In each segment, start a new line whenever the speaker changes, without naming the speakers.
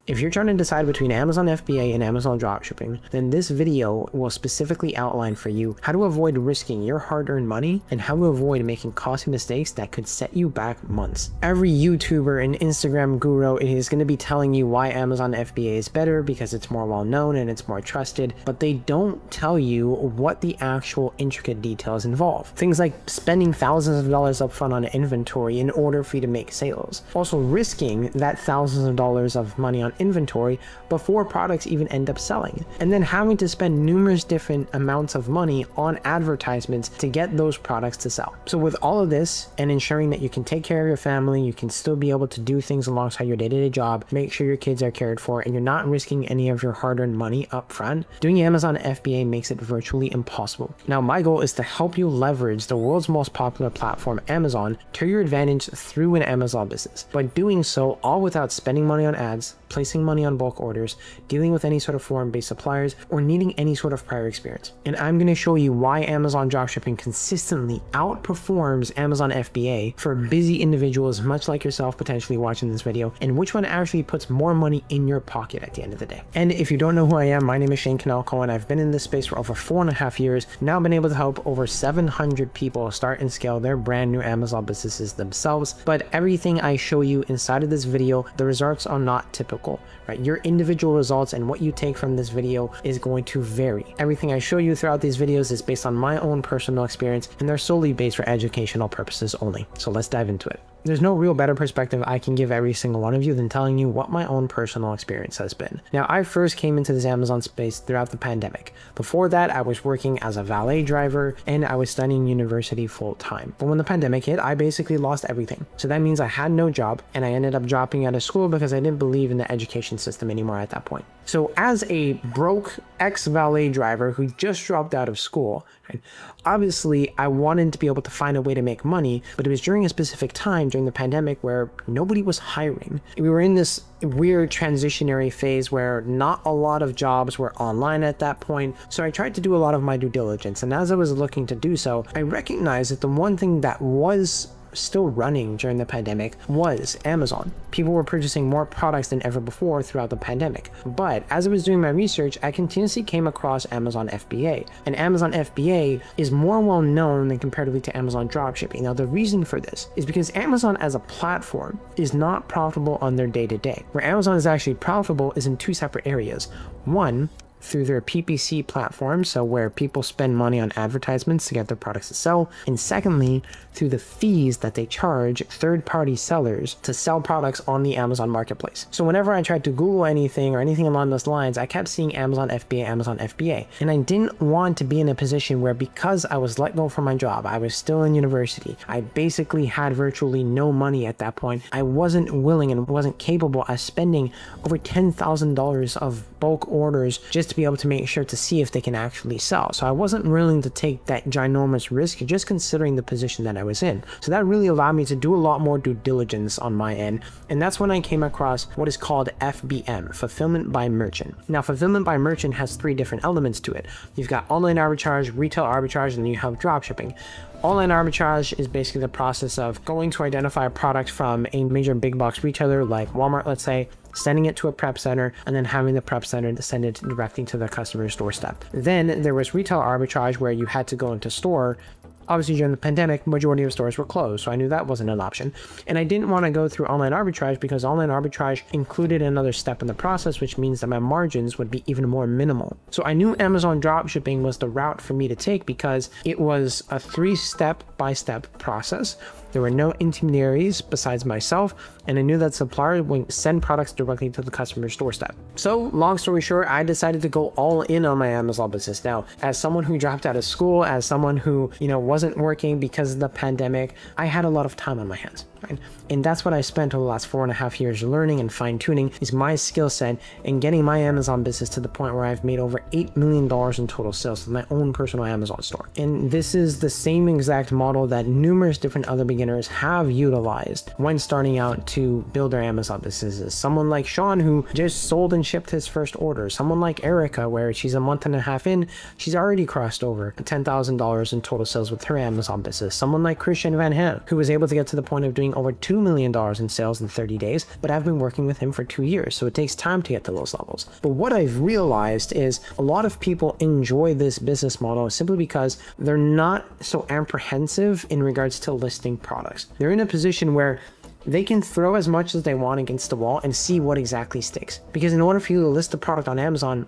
If you're trying to decide between Amazon FBA and Amazon dropshipping, then this video will specifically outline for you how to avoid risking your hard-earned money and how to avoid making costly mistakes that could set you back months. Every YouTuber and Instagram guru is going to be telling you why Amazon FBA is better because it's more well-known and it's more trusted, but they don't tell you what the actual intricate details involve. Things like spending thousands of dollars upfront on inventory in order for you to make sales. Also risking that thousands of dollars of money on inventory before products even end up selling, and then having to spend numerous different amounts of money on advertisements to get those products to sell. So with all of this and ensuring that you can take care of your family, you can still be able to do things alongside your day-to-day job, make sure your kids are cared for, and you're not risking any of your hard-earned money up front, doing Amazon FBA makes it virtually impossible. Now my goal is to help you leverage the world's most popular platform, Amazon, to your advantage through an Amazon business, but doing so all without spending money on ads, placing money on bulk orders, dealing with any sort of foreign-based suppliers, or needing any sort of prior experience. And I'm going to show you why Amazon dropshipping consistently outperforms Amazon FBA for busy individuals much like yourself potentially watching this video, and which one actually puts more money in your pocket at the end of the day. And if you don't know who I am, my name is Shane Canelco, and I've been in this space for over 4.5 years. Now I've been able to help over 700 people start and scale their brand new Amazon businesses themselves. But everything I show you inside of this video, the results are not typical, right? Your individual results and what you take from this video is going to vary. Everything I show you throughout these videos is based on my own personal experience, and they're solely based for educational purposes only. So let's dive into it. There's no real better perspective I can give every single one of you than telling you what my own personal experience has been. Now, I first came into this Amazon space throughout the pandemic. Before that, I was working as a valet driver and I was studying university full time. But when the pandemic hit, I basically lost everything. So that means I had no job, and I ended up dropping out of school because I didn't believe in the education system anymore at that point. So as a broke ex-valet driver who just dropped out of school, right, obviously I wanted to be able to find a way to make money, but it was during a specific time during the pandemic where nobody was hiring. We were in this weird transitionary phase where not a lot of jobs were online at that point. So I tried to do a lot of my due diligence, and as I was looking to do so, I recognized that the one thing that was still running during the pandemic was Amazon. People were purchasing more products than ever before throughout the pandemic. But as I was doing my research, I continuously came across Amazon FBA. And Amazon FBA is more well known than comparatively to Amazon dropshipping. Now, the reason for this is because Amazon as a platform is not profitable on their day-to-day. Where Amazon is actually profitable is in two separate areas. One, through their PPC platform, so where people spend money on advertisements to get their products to sell, and secondly, through the fees that they charge third-party sellers to sell products on the Amazon marketplace. So whenever I tried to Google anything or anything along those lines, I kept seeing Amazon FBA, and I didn't want to be in a position where, because I was let go from my job, I was still in university, I basically had virtually no money at that point. I wasn't willing and wasn't capable of spending over $10,000 of bulk orders just to be able to make sure to see if they can actually sell. So I wasn't willing to take that ginormous risk just considering the position that I was in. So that really allowed me to do a lot more due diligence on my end. And that's when I came across what is called FBM, Fulfillment by Merchant. Now, Fulfillment by Merchant has three different elements to it. You've got online arbitrage, retail arbitrage, and then you have dropshipping. Online arbitrage is basically the process of going to identify a product from a major big box retailer like Walmart, let's say, sending it to a prep center, and then having the prep center to send it directly to the customer's doorstep. Then there was retail arbitrage, where you had to go into store. Obviously, during the pandemic, majority of stores were closed, so I knew that wasn't an option. And I didn't want to go through online arbitrage because online arbitrage included another step in the process, which means that my margins would be even more minimal. So I knew Amazon dropshipping was the route for me to take because it was a 3-step-by-step process. There were no intermediaries besides myself, and I knew that suppliers would send products directly to the customer's doorstep. So long story short, I decided to go all in on my Amazon business. Now, as someone who dropped out of school, as someone who, wasn't working because of the pandemic, I had a lot of time on my hands. Right? And that's what I spent over the last 4.5 years learning and fine-tuning is my skill set and getting my Amazon business to the point where I've made over $8 million in total sales with my own personal Amazon store. And this is the same exact model that numerous different other beginners have utilized when starting out to build their Amazon businesses. Someone like Sean, who just sold and shipped his first order. Someone like Erica, where she's a month and a half in, she's already crossed over $10,000 in total sales with her Amazon business. Someone like Christian Van Ham, who was able to get to the point of doing generating over $2 million in sales in 30 days, but I've been working with him for 2 years, so it takes time to get to those levels. But what I've realized is a lot of people enjoy this business model simply because they're not so apprehensive in regards to listing products. They're in a position where they can throw as much as they want against the wall and see what exactly sticks. Because in order for you to list a product on Amazon,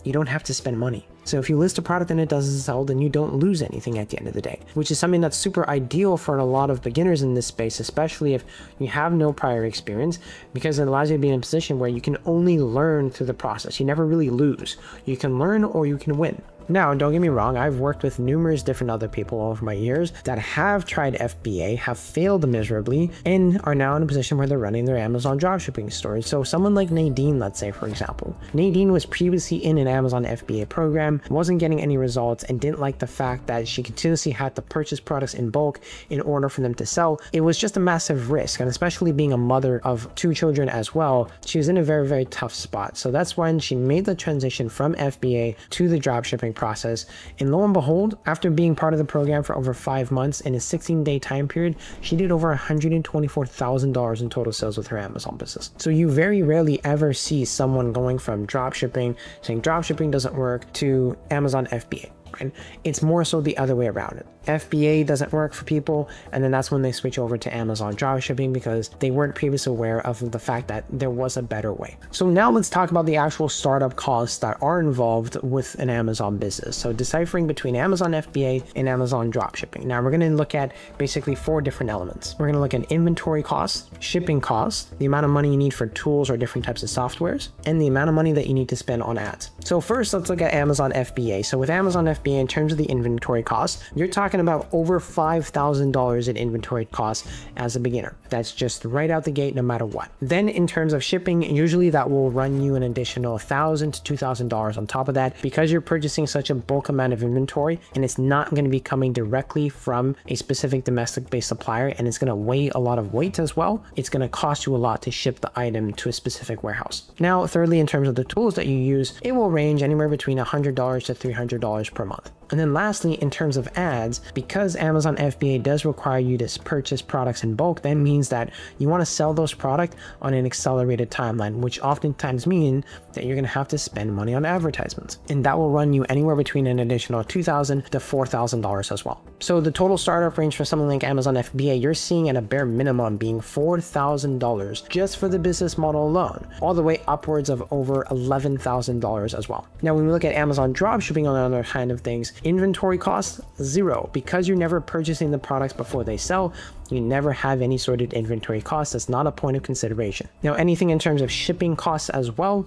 you don't have to spend money. So if you list a product and it doesn't sell, then you don't lose anything at the end of the day, which is something that's super ideal for a lot of beginners in this space, especially if you have no prior experience, because it allows you to be in a position where you can only learn through the process. You never really lose. You can learn or you can win. Now, don't get me wrong, I've worked with numerous different other people over my years that have tried FBA, have failed miserably, and are now in a position where they're running their Amazon dropshipping stores. So someone like Nadine, let's say, for example. Nadine was previously in an Amazon FBA program, wasn't getting any results, and didn't like the fact that she continuously had to purchase products in bulk in order for them to sell. It was just a massive risk, and especially being a mother of 2 children as well, she was in a very, very tough spot. So that's when she made the transition from FBA to the dropshipping process, and lo and behold, after being part of the program for over 5 months in a 16-day time period, she did over $124,000 in total sales with her Amazon business. So you very rarely ever see someone going from dropshipping, saying dropshipping doesn't work, to Amazon FBA. Right? It's more so the other way around. FBA doesn't work for people, and then that's when they switch over to Amazon dropshipping because they weren't previously aware of the fact that there was a better way. So now let's talk about the actual startup costs that are involved with an Amazon business. So deciphering between Amazon FBA and Amazon dropshipping. Now we're going to look at basically 4 different elements. We're going to look at inventory costs, shipping costs, the amount of money you need for tools or different types of softwares, and the amount of money that you need to spend on ads. So first, let's look at Amazon FBA. So with Amazon FBA, in terms of the inventory costs, you're talking about over $5,000 in inventory costs as a beginner. That's just right out the gate, no matter what. Then in terms of shipping, usually that will run you an additional $1,000 to $2,000 on top of that, because you're purchasing such a bulk amount of inventory, and it's not going to be coming directly from a specific domestic-based supplier, and it's going to weigh a lot of weight as well. It's going to cost you a lot to ship the item to a specific warehouse. Now, thirdly, in terms of the tools that you use, it will range anywhere between $100 to $300 per month. And then lastly, in terms of ads, because Amazon FBA does require you to purchase products in bulk, that means that you want to sell those products on an accelerated timeline, which oftentimes mean that you're going to have to spend money on advertisements. And that will run you anywhere between an additional $2,000 to $4,000 as well. So the total startup range for something like Amazon FBA, you're seeing at a bare minimum being $4,000 just for the business model alone, all the way upwards of over $11,000 as well. Now, when we look at Amazon dropshipping on the other hand of things, inventory costs, 0. Because you're never purchasing the products before they sell, you never have any sort of inventory costs. That's not a point of consideration. Now, anything in terms of shipping costs as well,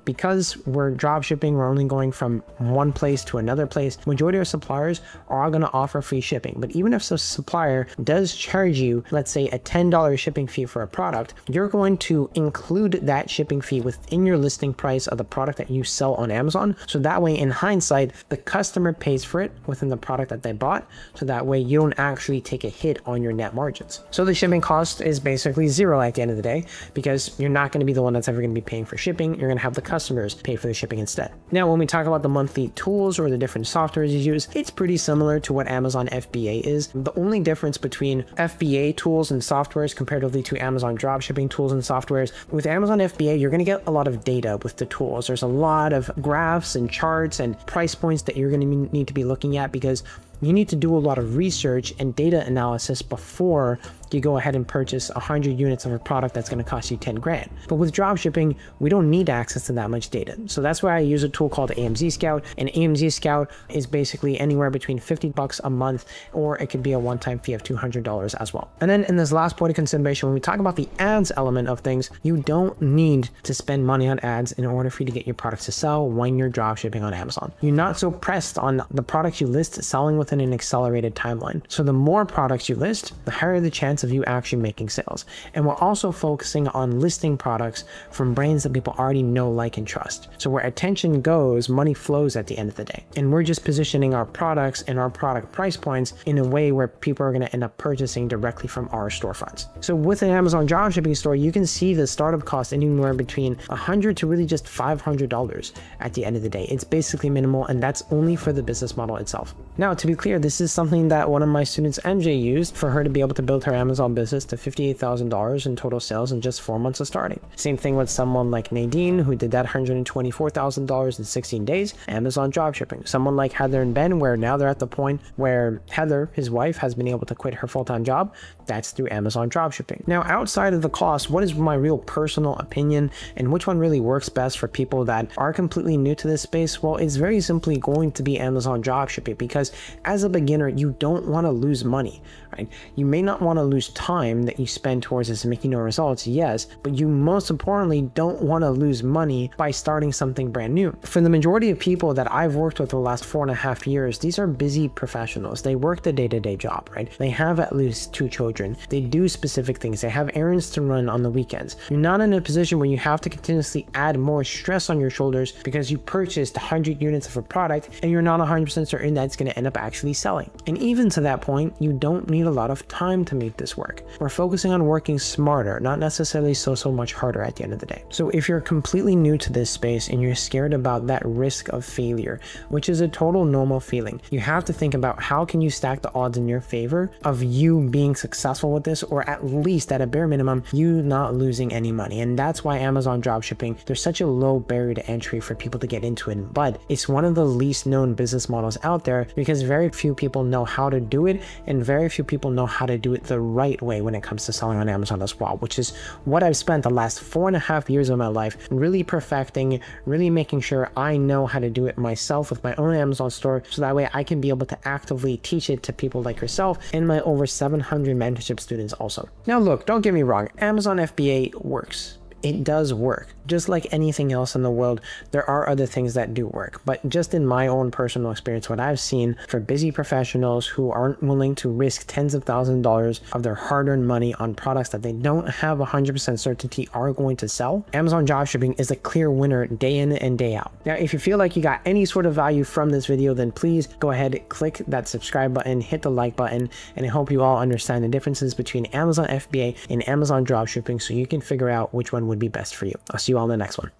because we're drop shipping, we're only going from one place to another place. Majority of suppliers are going to offer free shipping. But even if the supplier does charge you, let's say a $10 shipping fee for a product, you're going to include that shipping fee within your listing price of the product that you sell on Amazon. So that way, in hindsight, the customer pays for it within the product that they bought. So that way you don't actually take a hit on your net margins. So the shipping cost is basically 0 at the end of the day, because you're not going to be the one that's ever going to be paying for shipping. You're going to have the customers pay for the shipping instead. Now, when we talk about the monthly tools or the different softwares you use, it's pretty similar to what Amazon FBA is. The only difference between FBA tools and softwares comparatively to Amazon dropshipping tools and softwares, with Amazon FBA, you're going to get a lot of data with the tools. There's a lot of graphs and charts and price points that you're going to need to be looking at, because you need to do a lot of research and data analysis before you go ahead and purchase 100 units of a product that's going to cost you 10 grand. But with dropshipping, we don't need access to that much data. So that's why I use a tool called AMZScout. And AMZScout is basically anywhere between $50 a month, or it could be a one-time fee of $200 as well. And then in this last point of consideration, when we talk about the ads element of things, you don't need to spend money on ads in order for you to get your products to sell when you're dropshipping on Amazon. You're not so pressed on the products you list selling within an accelerated timeline. So the more products you list, the higher the chance of you actually making sales. And we're also focusing on listing products from brands that people already know, like, and trust. So where attention goes, money flows at the end of the day. And we're just positioning our products and our product price points in a way where people are going to end up purchasing directly from our storefronts. So with an Amazon dropshipping store, you can see the startup cost anywhere between $100 to really just $500 at the end of the day. It's basically minimal, and that's only for the business model itself. Now, to be clear, this is something that one of my students, MJ, used for her to be able to build her Amazon business to $58,000 in total sales in just 4 months of starting. Same thing with someone like Nadine, who did that $124,000 in 16 days, Amazon dropshipping. Someone like Heather and Ben, where now they're at the point where Heather, his wife, has been able to quit her full-time job. That's through Amazon dropshipping. Now, outside of the cost, what is my real personal opinion and which one really works best for people that are completely new to this space? Well, it's very simply going to be Amazon dropshipping, because as a beginner, you don't want to lose money, right? You may not want to lose time that you spend towards this making no results, yes, but you most importantly don't want to lose money by starting something brand new. For the majority of people that I've worked with the last 4.5 years, these are busy professionals. They work the day-to-day job, right? They have at least 2 children. They do specific things. They have errands to run on the weekends. You're not in a position where you have to continuously add more stress on your shoulders because you purchased 100 units of a product and you're not 100% certain that it's going to end up actually selling. And even to that point, you don't need a lot of time to make this work. We're focusing on working smarter, not necessarily so much harder at the end of the day. So if you're completely new to this space and you're scared about that risk of failure, which is a total normal feeling, you have to think about how can you stack the odds in your favor of you being successful with this, or at least at a bare minimum, you not losing any money. And that's why Amazon dropshipping, there's such a low barrier to entry for people to get into it, but it's one of the least known business models out there because very few people know how to do it, and very few people know how to do it the right way when it comes to selling on Amazon as well, which is what I've spent the last 4.5 years of my life really perfecting, really making sure I know how to do it myself with my own Amazon store, so that way I can be able to actively teach it to people like yourself and my over 700 mentorship students also. Now look, don't get me wrong, Amazon FBA works. It does work. Just like anything else in the world, there are other things that do work. But just in my own personal experience, what I've seen for busy professionals who aren't willing to risk tens of thousands of dollars of their hard-earned money on products that they don't have 100% certainty are going to sell, Amazon dropshipping is a clear winner day in and day out. Now, if you feel like you got any sort of value from this video, then please go ahead, click that subscribe button, hit the like button, and I hope you all understand the differences between Amazon FBA and Amazon dropshipping so you can figure out which one would be best for you. I'll see you all in the next one.